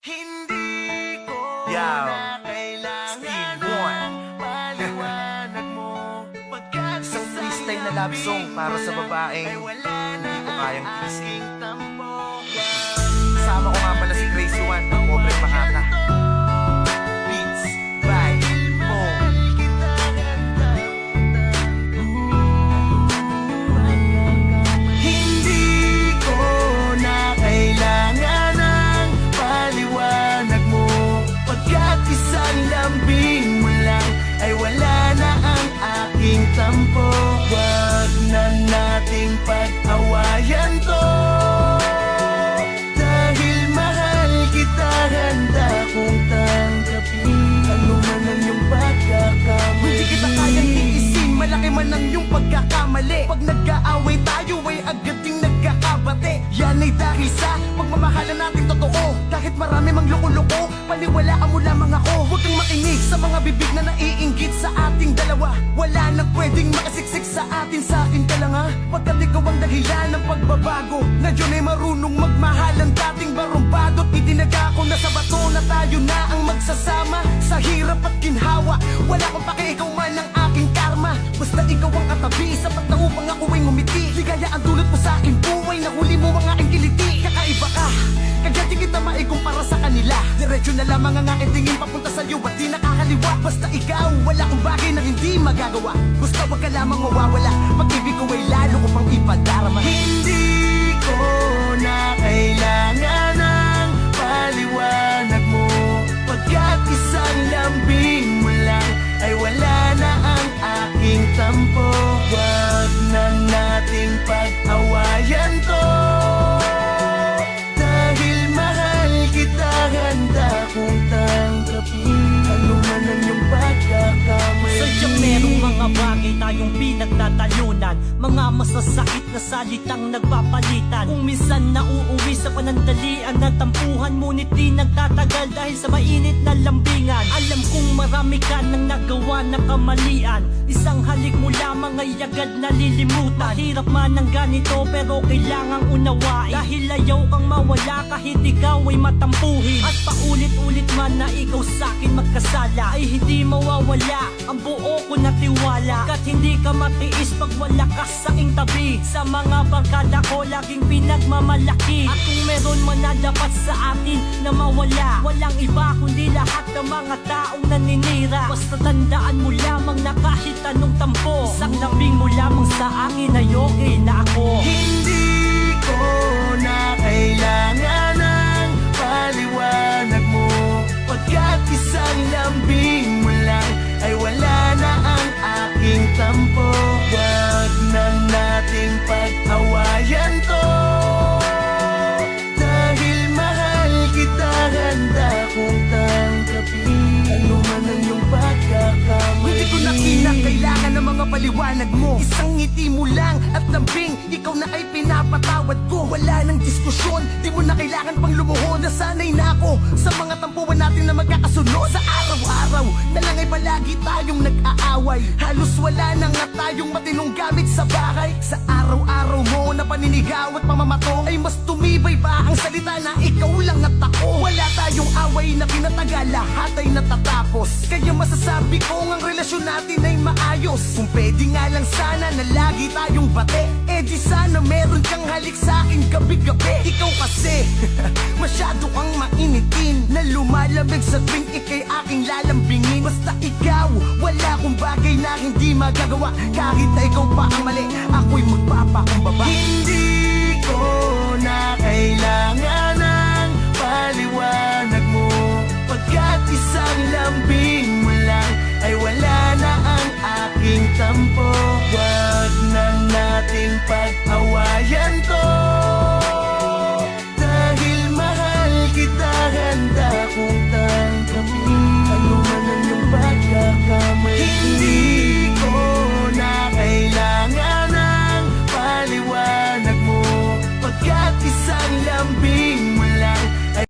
Hindi ko Yo, na kailangan Steve ng One. paliwanag mo pagkat Isang freestyle na love song para sa babaeng ay wala na hindi ko kayang ang tiisin. aking tampo. Kasama ko nga pala si Crazy One, Pobre Makata. Beats by Mo. Hindi ko na kailangan ng paliwanag mo pagkat isang lambing mo lang ay wala na ang aking tampo. Wag na nating pag-awayan to dahil mahal kita, handa kong tanggapin ano man ang iyong pagkakamali. Hindi kita kayang tiisin, malaki man ang iyong pagkakamali. Pag nag-aaway tayo ay agad ding nagkakabate. Yan ay dahil sa pagmamahalan natin totoo. Kahit marami mang loko-loko, paniwalaan mo lamang ako. Huwag kang makinig sa mga bibig na naiinggit sa ating dalawa. Wala nang pwedeng makasiksik sa atin, sa akin ka lang ha. Pagkat ikaw ang dahilan ng pagbabago. Ngayon ay marunong magmahal ang dating barumbadot. Itinaga ko na sa bato na tayo na ang magsasama sa hirap at ginhawa. Wala kang pake, ikaw man ang aking karma. Basta ikaw ang katabi, sapat na upang ako ay ngumiti. Ligaya ang dulot mo sa aking buhay, nahuli mo ang aking kiliti. Kakaiba ka, kaya di kita maikumpara sa kanila. Diretso na lamang ang aking tingin papunta sa'yo at di nakakaliwa. Basta ikaw, wala kong bagay na hindi magagawa. Gusto wag ka lamang mawawala, pag-ibig ko ay lalo ko pang ipadarama. Hindi ko na kailangan ng paliwanag mo pagkat isang lambing mo lang ay wala na ang aking tampo. Wag na nating pag-awayan to dahil mahal kita, handa kong tanggapin ano man ang iyong pagkakamali. Sadyang merong mga bagay tayong pinagtatalunan, mga masasakit na salitang nagpapalitan. Kung minsan nauuwi sa panandalian ng tampuhan, ngunit di nagtatagal dahil sa mainit na lambingan. Alam kong marami ka nang nagawa na kamalian, isang halik mo lamang ay agad nalilimutan. Mahirap man ang ganito pero kailangang unawain, dahil ayaw kang mawala kahit ikaw ay matampuhin. At paulit-ulit man na ikaw sa'kin magkasala, ay hindi mawawala ang buo ko na tiwala. Kat hindi ka matiis pag wala ka sa aking tabi. Sa mga barkada ko laging pinagmamalaki. At kung meron man na dapat sa atin na mawala, walang iba kundi lahat ng mga taong naninira. Basta tandaan mo lamang na kahit anong tampo, isang lambing mo lamang sa akin ay okay na ako. Hindi ko na kailangan ng paliwanag mo pagkat isang lambing mo lang ay wala na ang aking tampo. Wag na nating pag-awayan to dahil mahal kita, handa kong tanggapin ano man ang iyong pagkakamali. Hindi ko na kinakailangan ng mga paliwanag mo. Isang ngiti mo lang at lambing, ikaw na ay pinapatawad ko. Wala nang diskusyon, di mo na kailangan pang lumuhod. Nasanay na ako sa mga tampuhan natin na magkakasunod. Sa araw-araw na lang ay palagi tayong nag-aaway. Halos wala na nga tayong matinong gamit sa bahay. Sa araw-araw mo na paninigaw at pamamato, ay mas tumibay pa ang salita na ikaw lang at ako. Wala tayong away na pinatagal, lahat ay natatapos. Kaya masasabi ko ang relasyon natin ay maayos. Kung pwede nga lang sana na lagi tayong bate, eh di sana meron kang halik sa akin gabi-gabi. Ikaw kasi masyado kang mainitin na lumalamig sa tuwing ikay aking lalambingin. Basta ikaw, wala kong bagay na hindi magagawa. Kahit na ikaw pa ang mali, ako'y magpapakumbaba. Hindi